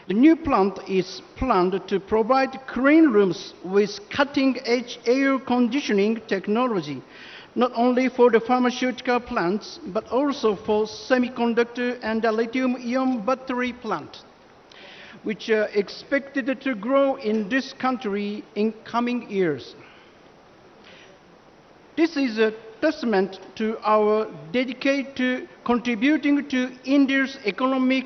The new plant is planned to provide clean rooms with cutting-edge air conditioning technology, not only for the pharmaceutical plants, but also for semiconductor and the lithium-ion battery plant, which are expected to grow in this country in coming years. This is a testament to our dedication to contributing to India's economic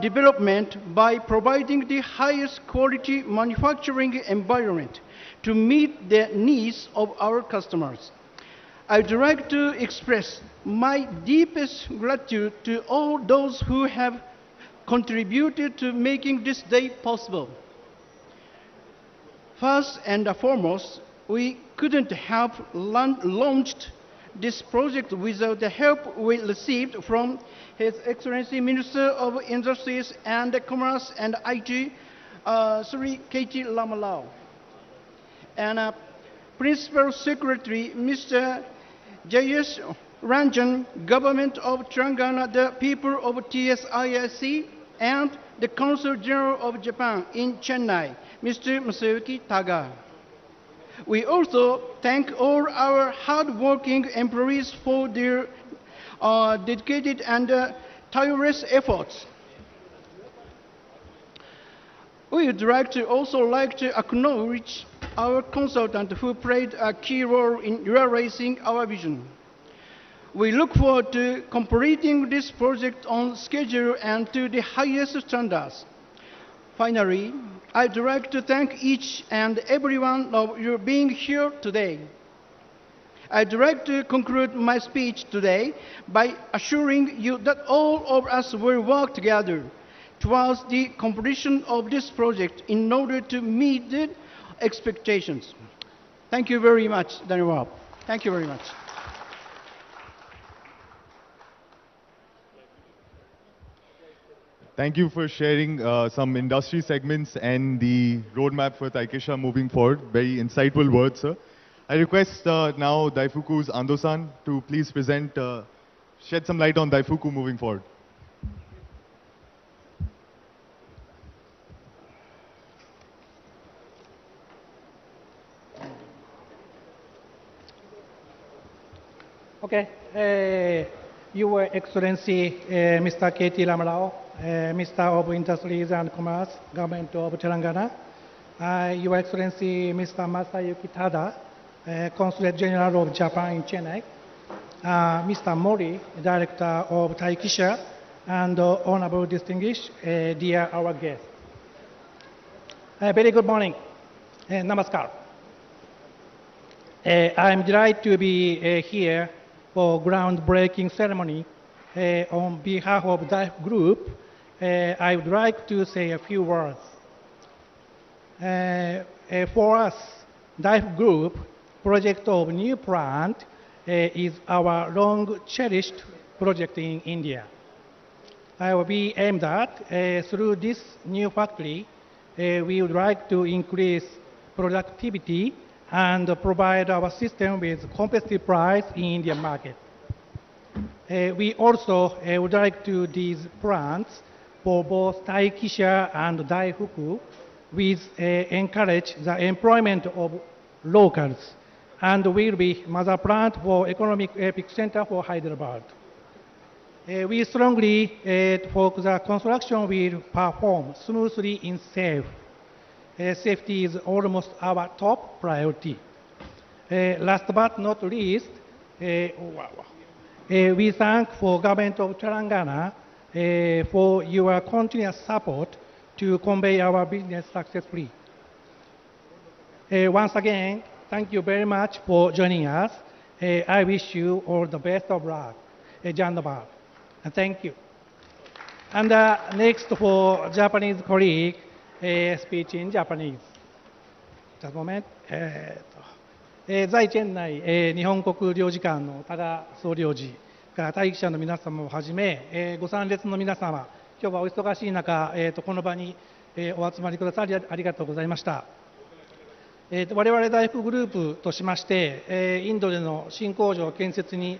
development by providing the highest quality manufacturing environment to meet the needs of our customers. I would like to express my deepest gratitude to all those who have contributed to making this day possible. First and foremost, we couldn't have launched this project without the help we received from His Excellency Minister of Industries and Commerce and IT, Sri KT Ramalao, and Principal Secretary Mr. J.S. Ranjan, Government of Telangana, the people of TSIIC, and the Consul General of Japan in Chennai, Mr. Masayuki Taga. We also thank all our hard-working employees for their dedicated and tireless efforts. We would also like to acknowledge our consultant who played a key role in realizing our vision. We look forward to completing this project on schedule and to the highest standards. Finally, I'd like to thank each and every one of you being here today. I'd like to conclude my speech today by assuring you that all of us will work together towards the completion of this project in order to meet the expectations. Thank you very much, Daniel. Thank you very much. Thank you for sharing some industry segments and the roadmap for Taikisha moving forward. Very insightful words, sir. I request now Daifuku's Ando-san to please present, shed some light on Daifuku moving forward. Okay, Your Excellency, Mr. KT Ramalao, Minister of Industries and Commerce, Government of Telangana, Your Excellency, Mr. Masayuki Tada, Consulate General of Japan in Chennai, Mr. Mori, Director of Taikisha, and Honorable Distinguished, dear our guests. Very good morning. Namaskar. I am delighted to be here for groundbreaking ceremony. On behalf of Daifuku Group, I would like to say a few words. For us, Daifuku Group, project of new plant is our long-cherished project in India. We aim that through this new factory, we would like to increase productivity and provide our system with competitive price in Indian market. We also would like to these plants for both Taikisha and Daifuku with encourage the employment of locals and will be mother plant for economic epic center for Hyderabad. We strongly hope the construction will perform smoothly in safe. Safety is almost our top priority. Last but not least, we thank for Government of Telangana for your continuous support to convey our business successfully. Once again, thank you very much for joining us. I wish you all the best of luck. Jandabar. Thank you. And next for Japanese colleague, speech in Japanese. Just a moment. 在チェン内、日本国領事館の多田総領事から待機者の皆様をはじめ、ご参列の皆様、今日はお忙しい中、この場に、お集まりくださりありがとうございました。我々大福グループとしまして、インドでの新工場建設に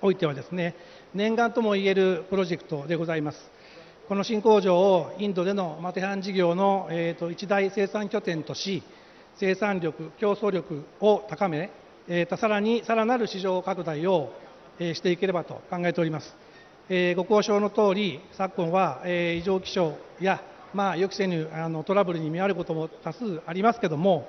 おいてはですね、念願ともいえるプロジェクトでございます。この新工場をインドでのマテハン事業の、一大生産拠点とし、生産力、競争力を高め、さらなる市場拡大を、していければと考えております。ご交渉のとおり、昨今は、異常気象や、予期せぬトラブルに見舞われることも多数ありますけれども、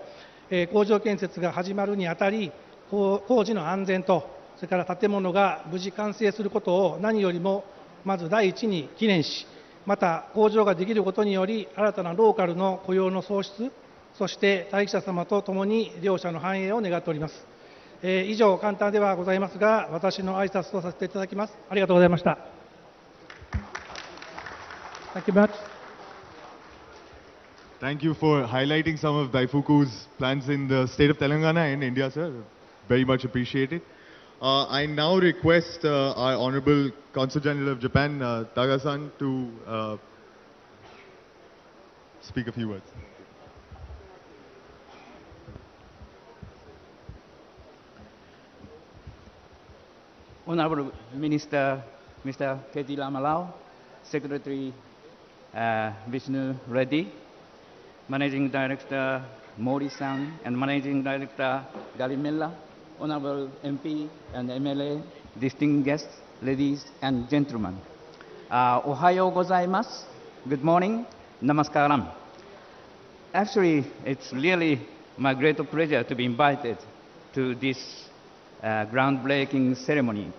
工場建設が始まるにあたり、工事の安全と、それから建物が無事完成することを何よりもまず第一に記念し、また工場ができることにより、新たなローカルの雇用の創出、そして待機者様とともに両者の繁栄を願っております。以上、簡単ではございますが、私の挨拶とさせていただきます。ありがとうございました。Thank you much. Thank you for highlighting some of Daifuku's plans in the state of Telangana and India, sir. Very much appreciated. I now request our Honorable Consul General of Japan, Taga-san, to speak a few words. Honorable Minister, Mr. KTR Malao, Secretary Vishnu Reddy, Managing Director Mori-san, and Managing Director Garimella, Honorable MP and MLA, distinguished guests, ladies and gentlemen. Ohayo gozaimasu. Good morning. Namaskaram. Actually, it's really my great pleasure to be invited to this groundbreaking ceremony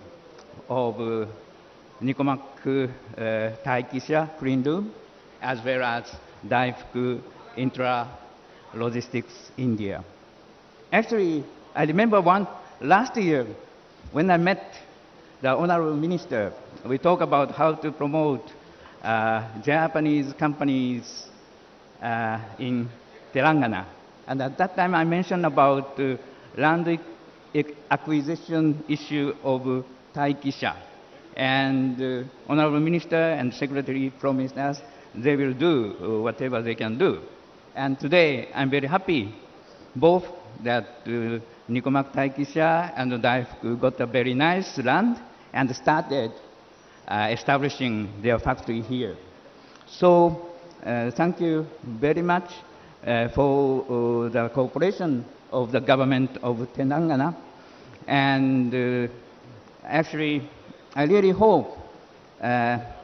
of Nikomak Taikisha Clean Room, as well as Daifuku Intra Logistics India. Actually, I remember last year when I met the Honorable Minister, we talked about how to promote Japanese companies in Telangana. And at that time I mentioned about land acquisition issue of Taikisha. And Honorable Minister and Secretary promised us they will do whatever they can do. And today I'm very happy both that Nikomak Taikisha and Daifuku got a very nice land and started establishing their factory here. So thank you very much for the cooperation of the government of Telangana. And actually, I really hope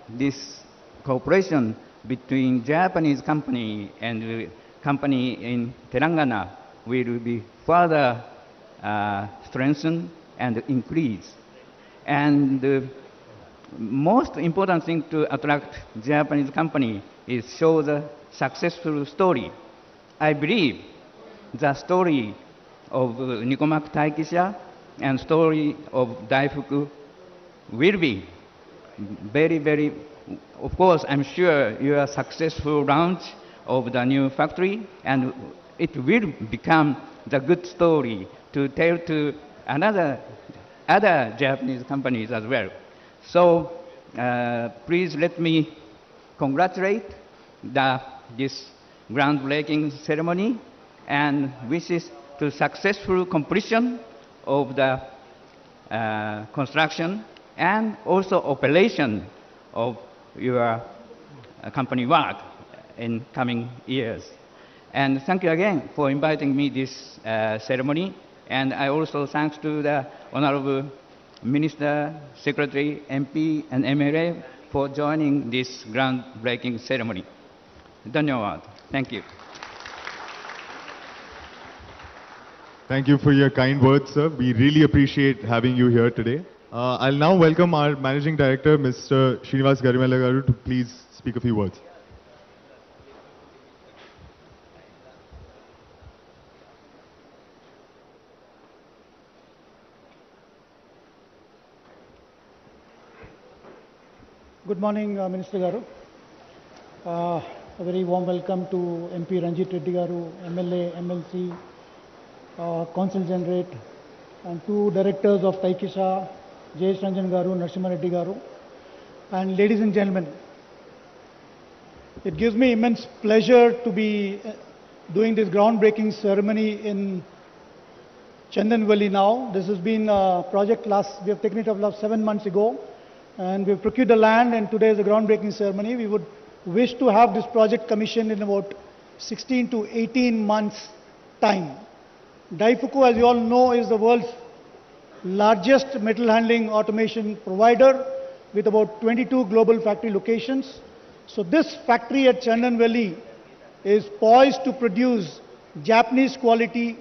this cooperation between Japanese company and company in Telangana will be further strengthened and increased. And the most important thing to attract Japanese company is show the successful story. I believe the story of Nikomak Taikisha and story of Daifuku will be very, very, of course, I'm sure you are successful launch of the new factory, and it will become the good story to tell to other Japanese companies as well. So please let me congratulate this groundbreaking ceremony and wishes to successful completion of the construction and also operation of your company work in coming years. And thank you again for inviting me this ceremony. And I also thanks to the Honorable Minister, Secretary, MP, and MLA for joining this groundbreaking ceremony. Dhanyawad. Thank you. Thank you for your kind words, sir. We really appreciate having you here today. I'll now welcome our Managing Director, Mr. Srinivas Garimella Garu, to please speak a few words. Good morning, Minister Garu. A very warm welcome to MP Ranjit Reddy Garu, MLA, MLC, Consul General, and two directors of Taikisha, J. Ranjan Garu, Narasimha Reddy Garu. And ladies and gentlemen, it gives me immense pleasure to be doing this groundbreaking ceremony in Chandanvelly now. This has been a project we have taken it up last 7 months ago. and we've procured the land, and today is the groundbreaking ceremony. We would wish to have this project commissioned in about 16 to 18 months' time. Daifuku, as you all know, is the world's largest metal handling automation provider with about 22 global factory locations. So this factory at Chandanvelly is poised to produce Japanese quality,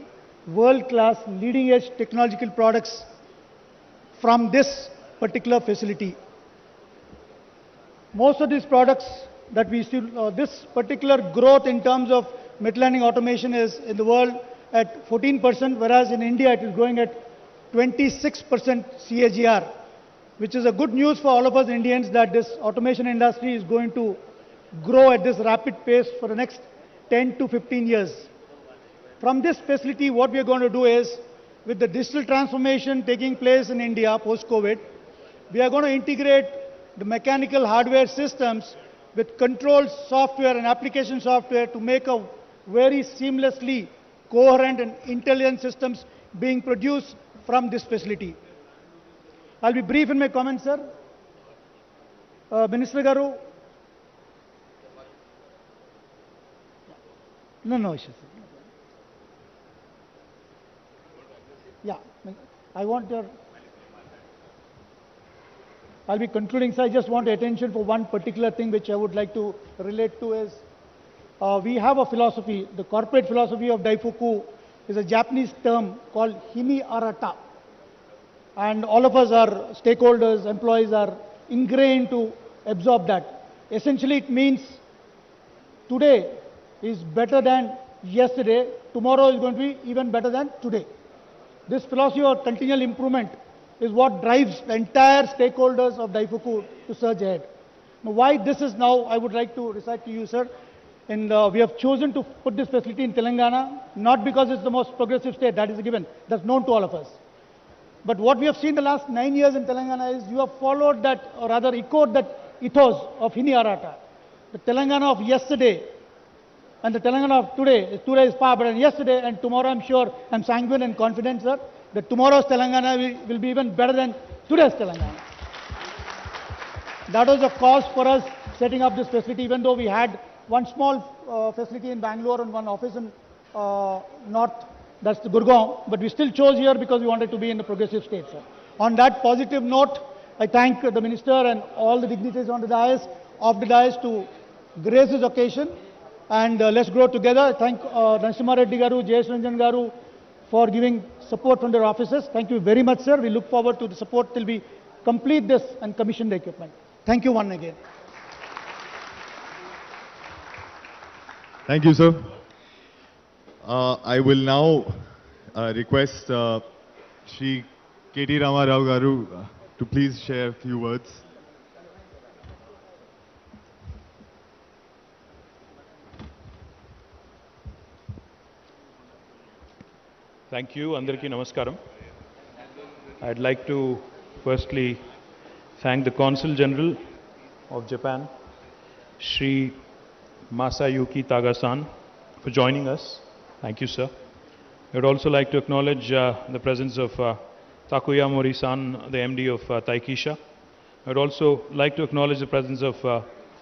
world-class, leading-edge technological products from this particular facility. Most of these products that we see, this particular growth in terms of metal handling automation is in the world at 14%, whereas in India it is growing at 26% CAGR, which is a good news for all of us Indians that this automation industry is going to grow at this rapid pace for the next 10 to 15 years. From this facility, what we are going to do is, with the digital transformation taking place in India post-COVID, we are going to integrate the mechanical hardware systems with control software and application software to make a very seamlessly coherent and intelligent systems being produced from this facility. I'll be brief in my comments, sir. Minister Garu. No issues. Yeah, I want your... I'll be concluding, sir. I just want attention for one particular thing which I would like to relate to is, we have a philosophy, the corporate philosophy of Daifuku is a Japanese term called Himi Arata. And all of us are stakeholders, employees are ingrained to absorb that. Essentially it means today is better than yesterday, tomorrow is going to be even better than today. This philosophy of continual improvement is what drives the entire stakeholders of Daifuku to surge ahead. Now, why this is now, I would like to recite to you, sir. And we have chosen to put this facility in Telangana, not because it's the most progressive state, that is a given, that's known to all of us. But what we have seen the last 9 years in Telangana is you have followed that, or rather echoed that ethos of Hini Arata. The Telangana of yesterday and the Telangana of today is far better than yesterday, and tomorrow I'm sure, I'm sanguine and confident, sir, that tomorrow's Telangana will be even better than today's Telangana. That was the cause for us setting up this facility, even though we had one small facility in Bangalore and one office in north, that's the Gurgaon, but we still chose here because we wanted to be in the progressive state, sir. On that positive note, I thank the Minister and all the dignitaries on the dais, off the dais to grace this occasion, and let's grow together. I thank Narasimha Reddy Garu, Jayesh Ranjan Garu for giving support from their offices. Thank you very much, sir. We look forward to the support till we complete this and commission the equipment. Thank you once again. Thank you, sir. I will now request Shri KT Rama Rao Garu to please share a few words. Thank you. Andarki Namaskaram. I'd like to firstly thank the Consul General of Japan, Shri Masayuki Taga-san, for joining us. Thank you, sir. I would also like to acknowledge the presence of Takuya Mori-san, the MD of Taikisha. I would also like to acknowledge the presence of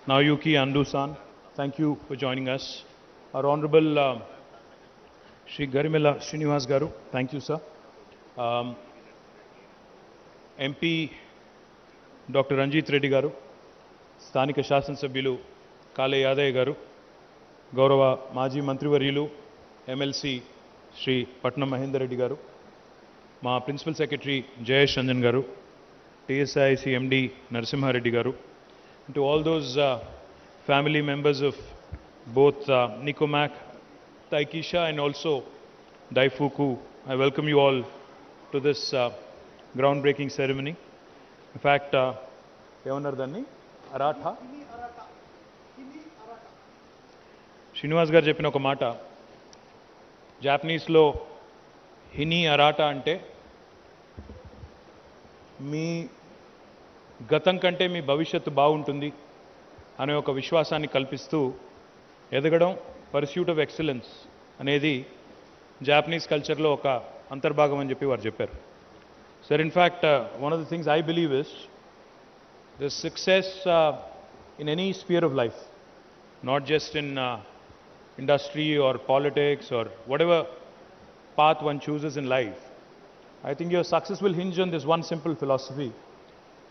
Naoyuki Ando-san. Thank you for joining us. Our Honorable Shri Garimella Srinivas Garu. Thank you, sir. MP Dr. Ranjit Reddy Garu, Sthanika Shasan Sabhyulu Kale Yadaya Garu, Gaurava Maji Mantrivariyulu, MLC Shri Patnam Mahendra Reddy Garu, Ma Principal Secretary Jayesh Ranjan Garu, TSIC MD Narasimha Reddy Garu, and to all those family members of both Nicomac, Taikisha and also Daifuku, I welcome you all to this groundbreaking ceremony. In fact, Evanardani Aratha Srinivas garu cheppina oka mata Japanese lo Hini Arata ante మీ గతం కంటే మీ భవిష్యత్తు బాగుంటుంది అనే ఒక విశ్వాసాన్ని కల్పిస్తూ ఎదగడం pursuit of excellence అనేది జాపనీస్ కల్చర్లో ఒక అంతర్భాగం అని చెప్పి వారు చెప్పారు. Sir, in fact one of the things I believe is the success in any sphere of life, not just in industry or politics or whatever path one chooses in life, I think your success will hinge on this one simple philosophy.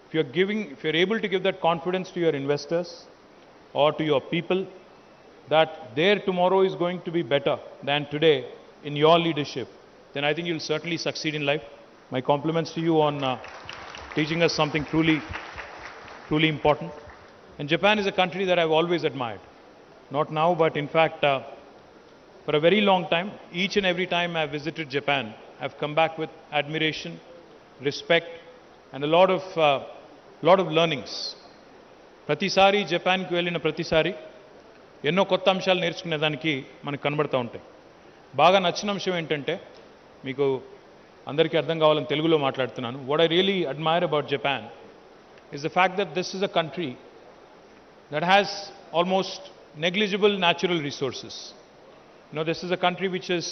If you're able to give that confidence to your investors or to your people that their tomorrow is going to be better than today in your leadership, then I think you'll certainly succeed in life. My compliments to you on teaching us something truly important. And Japan is a country that I've always admired. Not now, but in fact, for a very long time, each and every time I've visited Japan, I've come back with admiration, respect, and a lot of learnings. ప్రతిసారి జపాన్కి వెళ్ళిన ప్రతిసారి ఎన్నో కొత్త అంశాలు నేర్చుకునేదానికి మనకు కనబడుతూ ఉంటాయి. బాగా నచ్చిన అంశం ఏంటంటే, మీకు అందరికీ అర్థం కావాలని తెలుగులో మాట్లాడుతున్నాను. What I really admire about Japan is the fact that this is a country that has almost negligible natural resources. You know, this is a country which is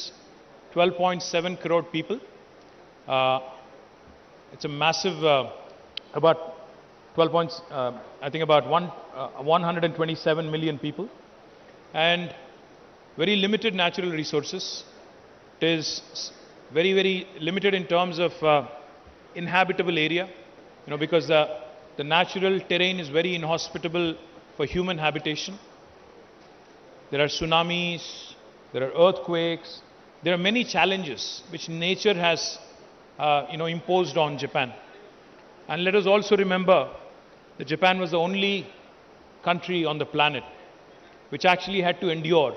12.7 crore people. It's a massive, about 12 points, I think about 127 million people, and very limited natural resources. It is very, very limited in terms of inhabitable area, you know, because the natural terrain is very inhospitable for human habitation. There are tsunamis, there are earthquakes, there are many challenges which nature has imposed on Japan. And let us also remember that Japan was the only country on the planet which actually had to endure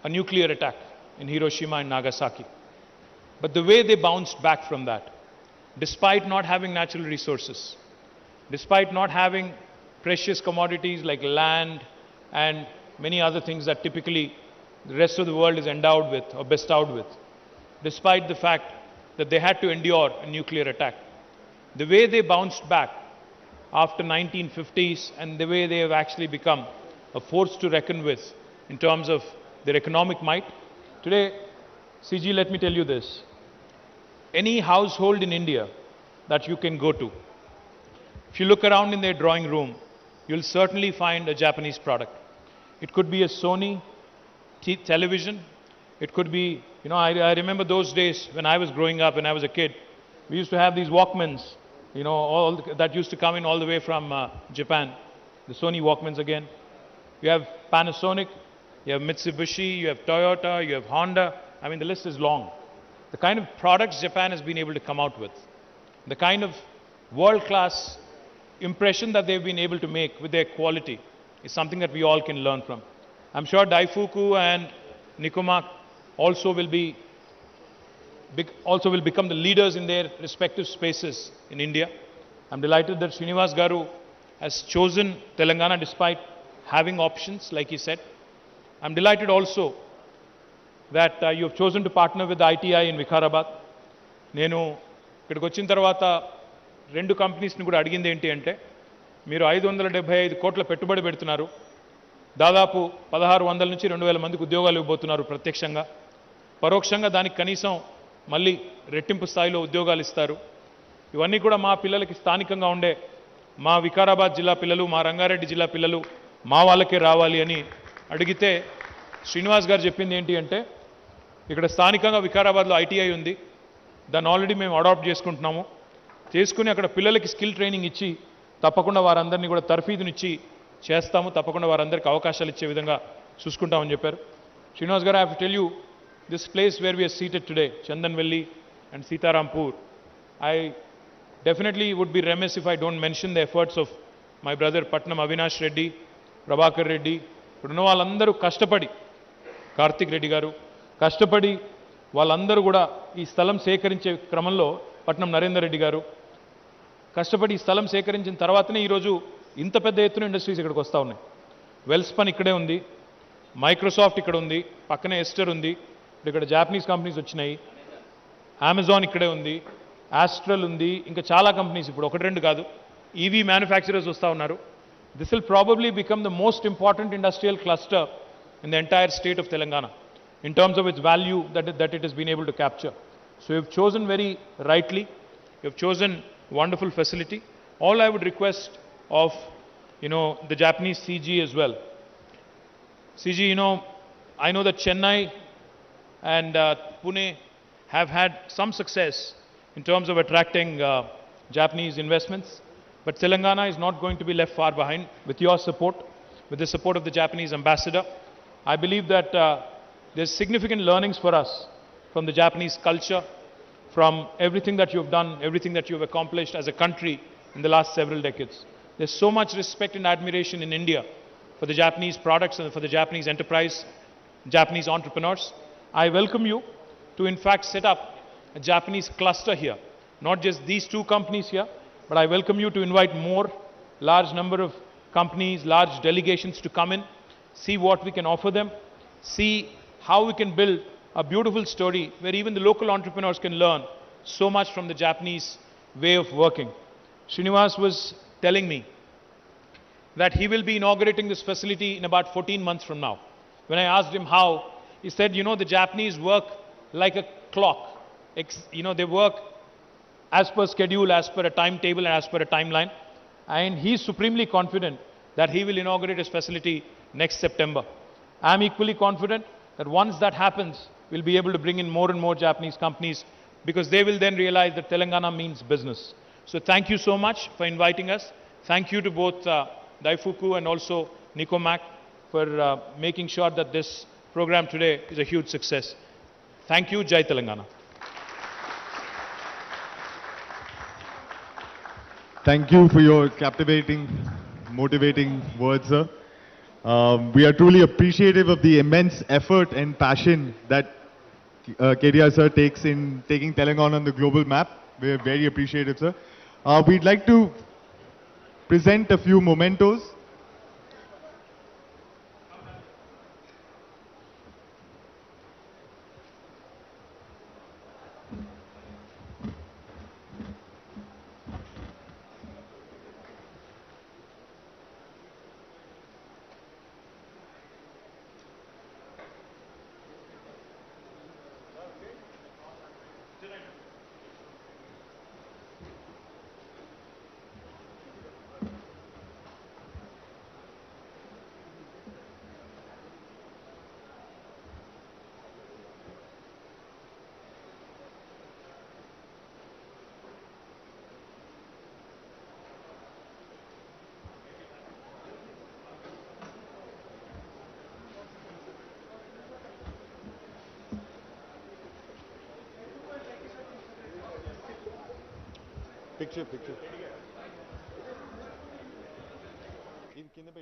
a nuclear attack in Hiroshima and Nagasaki. But the way they bounced back from that, despite not having natural resources, despite not having precious commodities like land and many other things that typically the rest of the world is endowed with or bestowed with, despite the fact that they had to endure a nuclear attack, the way they bounced back after 1950s and the way they have actually become a force to reckon with in terms of their economic might. Today, CG, let me tell you this. Any household in India that you can go to, if you look around in their drawing room, you'll certainly find a Japanese product. It could be a Sony television. It could be, you know, I remember those days when I was growing up, when I was a kid, we used to have these Walkmans, you know, that used to come in all the way from Japan. The Sony Walkmans again. You have Panasonic, you have Mitsubishi, you have Toyota, you have Honda. I mean, the list is long. The kind of products Japan has been able to come out with, the kind of world-class impression that they've been able to make with their quality is something that we all can learn from. I'm sure Daifuku and Nikoma also will become the leaders in their respective spaces in India. I'm delighted that Srinivas Garu has chosen Telangana despite having options, like he said. I'm delighted also that you have chosen to partner with the ITI in Vikarabad. నేను ఇక్కడికి వచ్చిన తర్వాత రెండు కంపెనీస్ని కూడా అడిగింది ఏంటి అంటే, మీరు 575 కోట్ల పెట్టుబడి పెడుతున్నారు, దాదాపు 1600 నుంచి 2000 మందికి ఉద్యోగాలు ఇవ్వబోతున్నారు ప్రత్యక్షంగా, పరోక్షంగా దానికి కనీసం మళ్ళీ రెట్టింపు స్థాయిలో ఉద్యోగాలు ఇస్తారు. ఇవన్నీ కూడా మా పిల్లలకి స్థానికంగా ఉండే మా వికారాబాద్ జిల్లా పిల్లలు, మా రంగారెడ్డి జిల్లా పిల్లలు మా వాళ్ళకే రావాలి అని అడిగితే శ్రీనివాస్ గారు చెప్పింది ఏంటి అంటే, ఇక్కడ స్థానికంగా వికారాబాద్లో ఐటీఐ ఉంది, దాన్ని ఆల్రెడీ మేము అడాప్ట్ చేసుకుంటున్నాము, చేసుకుని అక్కడ పిల్లలకి స్కిల్ ట్రైనింగ్ ఇచ్చి తప్పకుండా వారందరినీ కూడా తర్ఫీదునిచ్చి చేస్తాము, తప్పకుండా వారందరికీ అవకాశాలు ఇచ్చే విధంగా చూసుకుంటామని చెప్పారు. శ్రీనివాస్ గారు, I have to tell you, this place where we are seated today, Chandanvelly and Sitarampur, I definitely would be remiss if I don't mention the efforts of my brother Patnam Avinash Reddy, Prabhakar Reddy, ఇప్పుడున్న వాళ్ళందరూ కష్టపడి, కార్తిక్ రెడ్డి గారు కష్టపడి వాళ్ళందరూ కూడా ఈ స్థలం సేకరించే క్రమంలో, పట్నం నరేందర్ రెడ్డి గారు కష్టపడి ఈ స్థలం సేకరించిన తర్వాతనే ఈరోజు ఇంత పెద్ద ఎత్తున ఇండస్ట్రీస్ ఇక్కడికి వస్తూ ఉన్నాయి. వెల్స్పన్ ఇక్కడే ఉంది, మైక్రోసాఫ్ట్ ఇక్కడ ఉంది, పక్కనే ఎస్టర్ ఉంది, ఇక్కడ జాపనీస్ కంపెనీస్ వచ్చినాయి, అమెజాన్ ఇక్కడే ఉంది, ఆస్ట్రల్ ఉంది, ఇంకా చాలా కంపెనీస్ ఇప్పుడు ఒకటి రెండు కాదు ఈవీ మ్యానుఫ్యాక్చరర్స్ వస్తూ ఉన్నారు. This will probably become the most important industrial cluster in the entire state of Telangana in terms of its value that it has been able to capture. So you have chosen very rightly, you have chosen wonderful facility. All I would request of, the Japanese CG as well. CG, I know that Chennai and Pune have had some success in terms of attracting Japanese investments, but Telangana is not going to be left far behind. With your support, with the support of the Japanese ambassador, I believe that there's significant learnings for us from the Japanese culture, from everything that you've done, everything that you've accomplished as a country in the last several decades. There's so much respect and admiration in India for the Japanese products and for the Japanese enterprise, Japanese entrepreneurs. I welcome you to in fact set up a Japanese cluster here. Not just these two companies here, but I welcome you to invite more, large number of companies, large delegations to come in, see what we can offer them, see how we can build a beautiful story where even the local entrepreneurs can learn so much from the Japanese way of working. Srinivas was telling me that he will be inaugurating this facility in about 14 months from now. When I asked him how, he said, the Japanese work like a clock. They work as per schedule, as per a timetable, and as per a timeline. And he's supremely confident that he will inaugurate his facility next September. I'm equally confident that once that happens, we'll be able to bring in more and more Japanese companies because they will then realize that Telangana means business. So thank you so much for inviting us. Thank you to both Daifuku and also Nicomac for making sure that this program today is a huge success. Thank you. Jai Telangana. Thank you for your captivating, motivating words, sir. We are truly appreciative of the immense effort and passion that KTR sir takes in taking Telangana on the global map. We are very appreciative, sir. We'd like to present a few mementos. Picture. In kinda